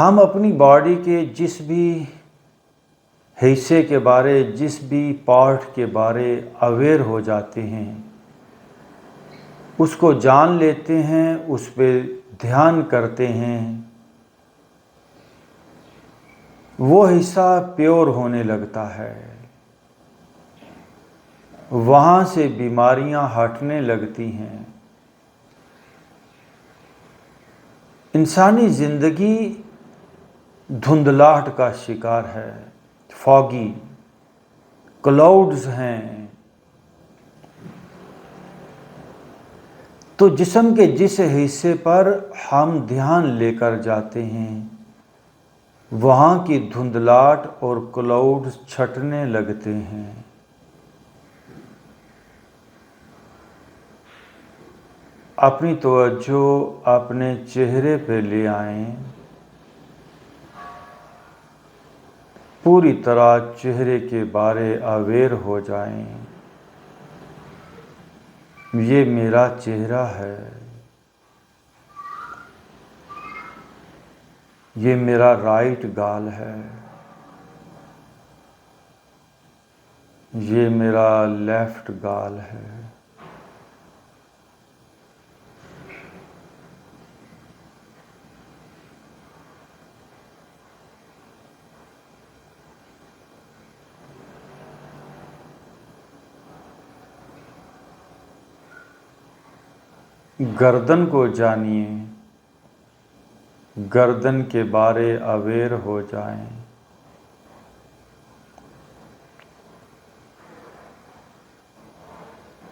हम अपनी बॉडी के जिस भी हिस्से के बारे, जिस भी पार्ट के बारे अवेयर हो जाते हैं, उसको जान लेते हैं, उस पर ध्यान करते हैं, वो हिस्सा प्योर होने लगता है। वहाँ से बीमारियां हटने लगती हैं। इंसानी ज़िंदगी धुंधलाहट का शिकार है, फॉगी क्लाउड्स हैं। तो जिस्म के जिस हिस्से पर हम ध्यान लेकर जाते हैं, वहाँ की धुंधलाहट और क्लाउड्स छटने लगते हैं। अपनी तवज्जो अपने चेहरे पे ले आएं। पूरी तरह चेहरे के बारे अवेयर हो जाएं। ये मेरा चेहरा है, ये मेरा राइट गाल है, ये मेरा लेफ्ट गाल है। गर्दन को जानिए, गर्दन के बारे अवेयर हो जाएं।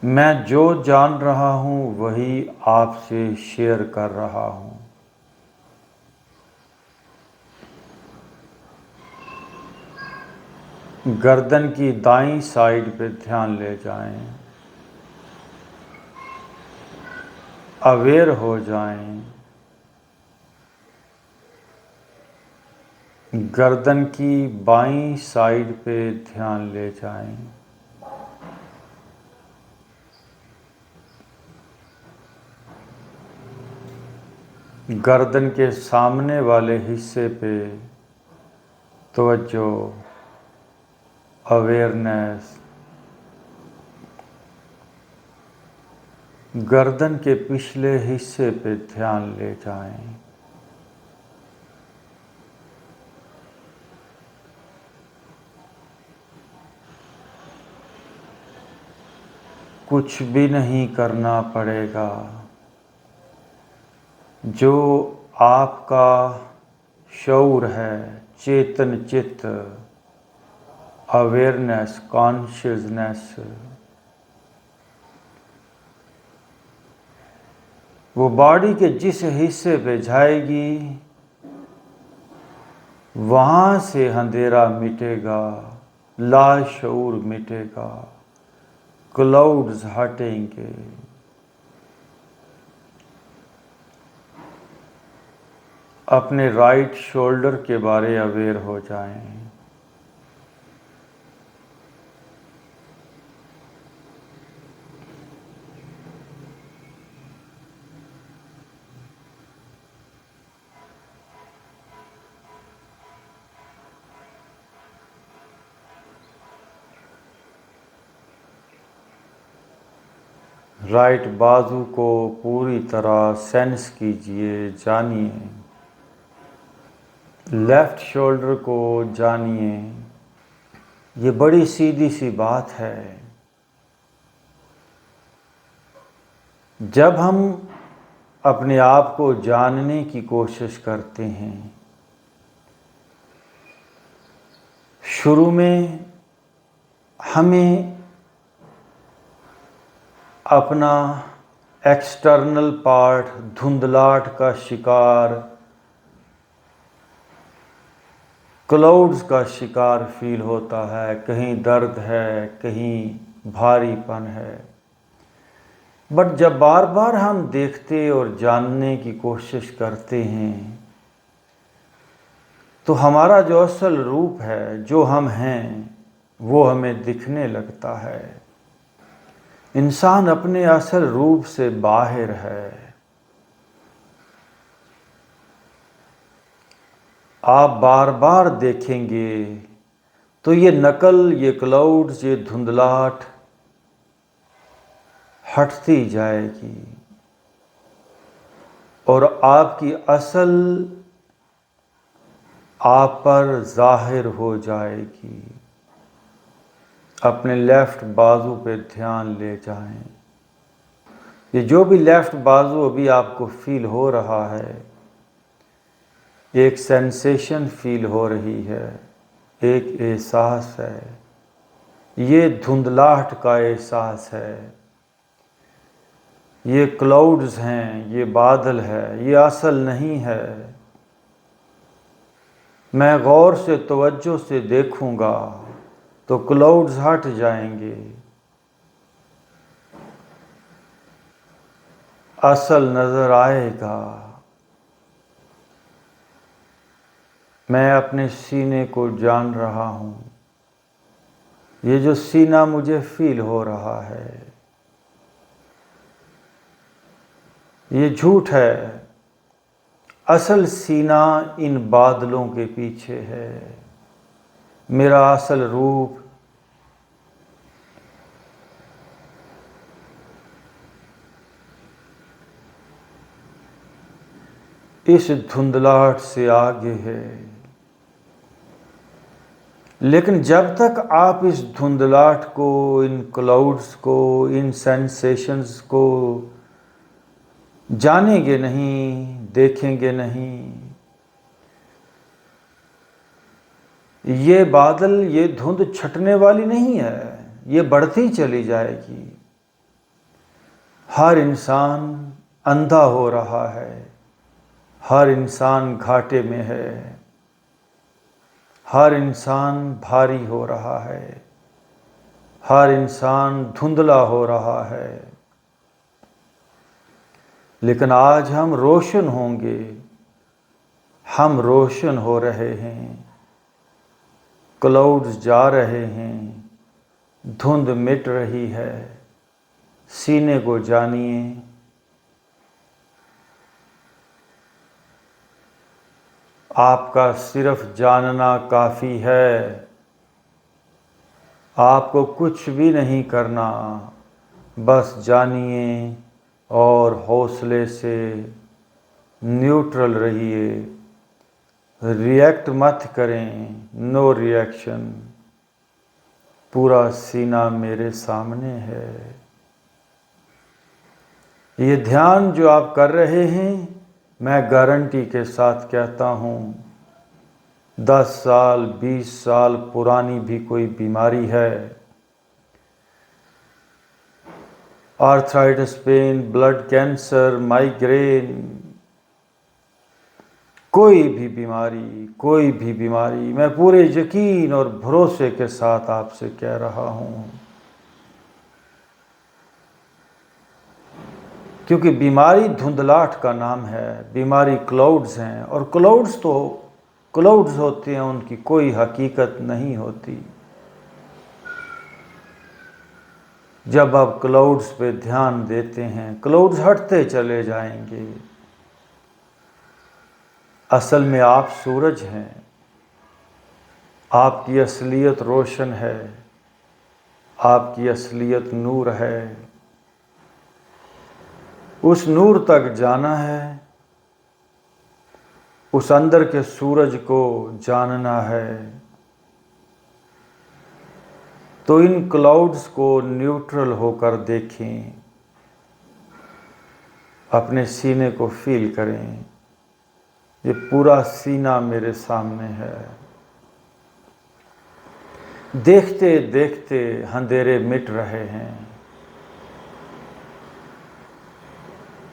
मैं जो जान रहा हूँ वही आपसे शेयर कर रहा हूँ। गर्दन की दाईं साइड पे ध्यान ले जाएं, अवेयर हो जाएं। गर्दन की बाईं साइड पे ध्यान ले जाएं। गर्दन के सामने वाले हिस्से पे तवज्जो, अवेयरनेस। गर्दन के पिछले हिस्से पे ध्यान ले जाएं। कुछ भी नहीं करना पड़ेगा। जो आपका शऊर है, चेतन चित्त, अवेयरनेस, कॉन्शियसनेस, वो बॉडी के जिस हिस्से पे जाएगी, वहाँ से अंधेरा मिटेगा, लाशऊर मिटेगा, क्लाउड्स हटेंगे। अपने राइट शोल्डर के बारे अवेयर हो जाएं। राइट बाजू को पूरी तरह सेंस कीजिए, जानिए। लेफ्ट शोल्डर को जानिए। ये बड़ी सीधी सी बात है। जब हम अपने आप को जानने की कोशिश करते हैं, शुरू में हमें अपना एक्सटर्नल पार्ट धुंधलाहट का शिकार, क्लाउड्स का शिकार फील होता है। कहीं दर्द है, कहीं भारीपन है। बट जब बार बार हम देखते और जानने की कोशिश करते हैं, तो हमारा जो असल रूप है, जो हम हैं, वो हमें दिखने लगता है। इंसान अपने असल रूप से बाहर है। आप बार बार देखेंगे तो ये नकल, ये क्लाउड्स, ये धुंधलाहट हटती जाएगी और आपकी असल आप पर जाहिर हो जाएगी। अपने लेफ्ट बाजू पे ध्यान ले जाएं। ये जो भी लेफ्ट बाजू अभी आपको फील हो रहा है, एक सेंसेशन फील हो रही है, एक एहसास है, ये धुंधलाहट का एहसास है, ये क्लाउड्स हैं, ये बादल है, ये असल नहीं है। मैं गौर से तवज्जो से देखूंगा तो क्लाउड्स हट जाएंगे, असल नज़र आएगा। मैं अपने सीने को जान रहा हूँ। ये जो सीना मुझे फील हो रहा है, ये झूठ है। असल सीना इन बादलों के पीछे है। मेरा असल रूप इस धुंधलाहट से आगे है। लेकिन जब तक आप इस धुंधलाहट को, इन क्लाउड्स को, इन सेंसेशंस को जानेंगे नहीं, देखेंगे नहीं, ये बादल, ये धुंध छटने वाली नहीं है, ये बढ़ती चली जाएगी। हर इंसान अंधा हो रहा है, हर इंसान घाटे में है, हर इंसान भारी हो रहा है, हर इंसान धुंधला हो रहा है। लेकिन आज हम रोशन होंगे, हम रोशन हो रहे हैं। क्लाउड्स जा रहे हैं, धुंध मिट रही है। सीने को जानिए। आपका सिर्फ जानना काफ़ी है। आपको कुछ भी नहीं करना, बस जानिए और हौसले से न्यूट्रल रहिए। रिएक्ट मत करें, नो रिएक्शन। पूरा सीना मेरे सामने है। ये ध्यान जो आप कर रहे हैं, मैं गारंटी के साथ कहता हूँ 10 साल 20 साल पुरानी भी कोई बीमारी है, arthritis, pain, blood cancer, migraine, कोई भी बीमारी, मैं पूरे यकीन और भरोसे के साथ आपसे कह रहा हूँ, क्योंकि बीमारी धुंधलाहट का नाम है, बीमारी क्लाउड्स हैं, और क्लाउड्स तो क्लाउड्स होते हैं, उनकी कोई हकीकत नहीं होती। जब आप क्लाउड्स पे ध्यान देते हैं, क्लाउड्स हटते चले जाएंगे। असल में आप सूरज हैं, आपकी असलियत रोशन है, आपकी असलियत नूर है। उस नूर तक जाना है, उस अंदर के सूरज को जानना है। तो इन क्लाउड्स को न्यूट्रल होकर देखें, अपने सीने को फील करें। ये पूरा सीना मेरे सामने है। देखते देखते अंधेरे मिट रहे हैं।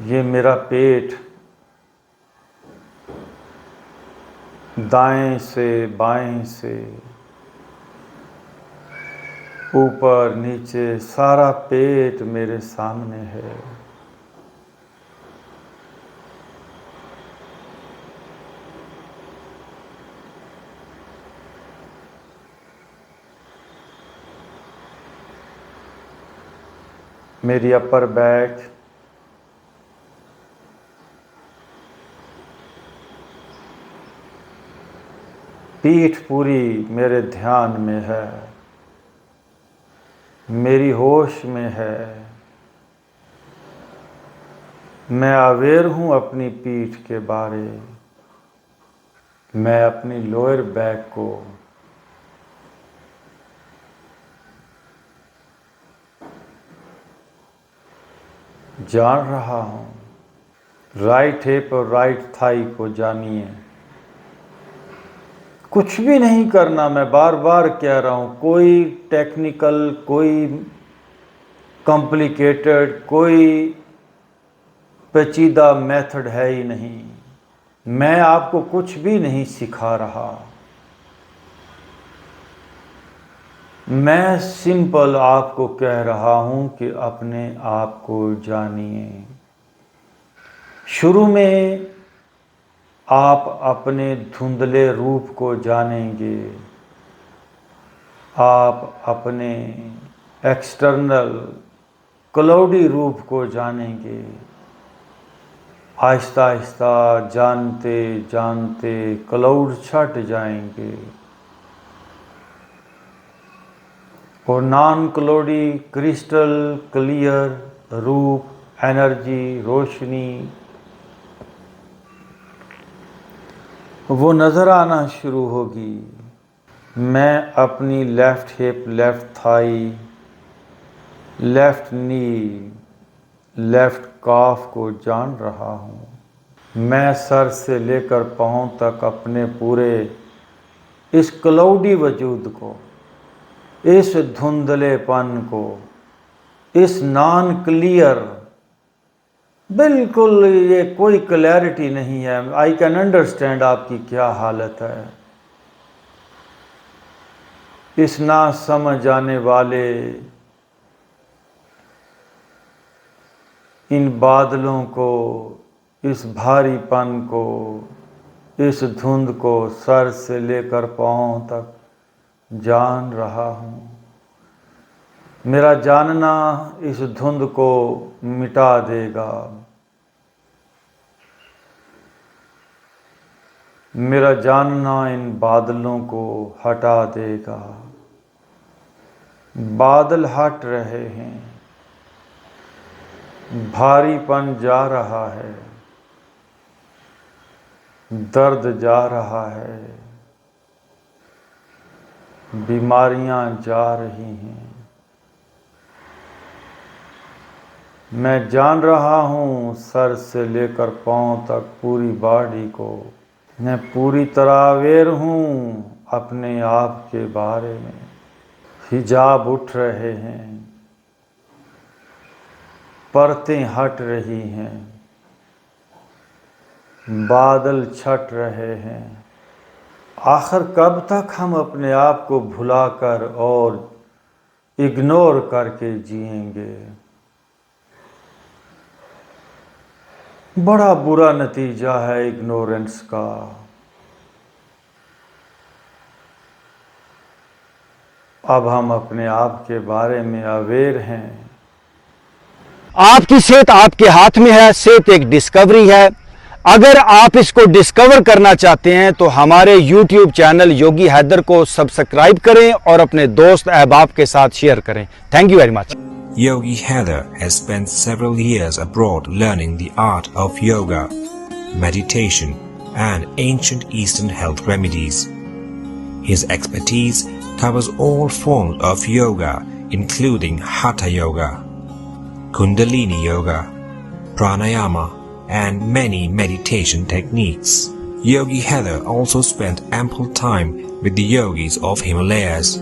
ये मेरा पेट दाएं से बाएं से ऊपर नीचे सारा पेट मेरे सामने है। मेरी अपर बैक, पीठ पूरी मेरे ध्यान में है, मेरी होश में है। मैं अवेयर हूँ अपनी पीठ के बारे। मैं अपनी लोअर बैक को जान रहा हूँ। राइट हिप और राइट थाई को जानिए। कुछ भी नहीं करना, मैं बार बार कह रहा हूँ। कोई टेक्निकल, कोई कॉम्प्लिकेटेड, कोई पेचीदा मेथड है ही नहीं। मैं आपको कुछ भी नहीं सिखा रहा। मैं सिंपल आपको कह रहा हूँ कि अपने आप को जानिए। शुरू में आप अपने धुंधले रूप को जानेंगे। आप अपने एक्सटर्नल क्लाउडी रूप को जानेंगे। आहिस्ता आहिस्ता जानते जानते क्लाउड छट जाएंगे और नॉन क्लाउडी क्रिस्टल क्लियर रूप, एनर्जी, रोशनी वो नज़र आना शुरू होगी। मैं अपनी left hip, left thigh, left knee, left calf को जान रहा हूँ। मैं सर से लेकर पाँव तक अपने पूरे इस क्लाउडी वजूद को, इस धुंधलेपन को, इस नॉन क्लियर, बिल्कुल ये कोई क्लैरिटी नहीं है। आई कैन अंडरस्टैंड आपकी क्या हालत है। इस ना समझ आने वाले इन बादलों को, इस भारीपन को, इस धुंध को सर से लेकर पाँव तक जान रहा हूँ। मेरा जानना इस धुंध को मिटा देगा। मेरा जानना इन बादलों को हटा देगा। बादल हट रहे हैं, भारीपन जा रहा है, दर्द जा रहा है, बीमारियां जा रही हैं। मैं जान रहा हूँ सर से लेकर पाँव तक पूरी बॉडी को। मैं पूरी तरह अवेयर हूँ अपने आप के बारे में। हिजाब उठ रहे हैं, परतें हट रही हैं, बादल छट रहे हैं। आखिर कब तक हम अपने आप को भुलाकर और इग्नोर करके जिएंगे। बड़ा बुरा नतीजा है इग्नोरेंस का। अब हम अपने आप के बारे में अवेयर हैं। आपकी सेहत आपके हाथ में है। सेहत एक डिस्कवरी है। अगर आप इसको डिस्कवर करना चाहते हैं तो हमारे YouTube चैनल योगी हैदर को सब्सक्राइब करें और अपने दोस्त अहबाब के साथ शेयर करें। Thank you very much. Yogi Heather has spent several years abroad learning the art of yoga, meditation, and ancient Eastern health remedies. His expertise covers all forms of yoga, including Hatha Yoga, Kundalini Yoga, Pranayama, and many meditation techniques. Yogi Heather also spent ample time with the yogis of Himalayas.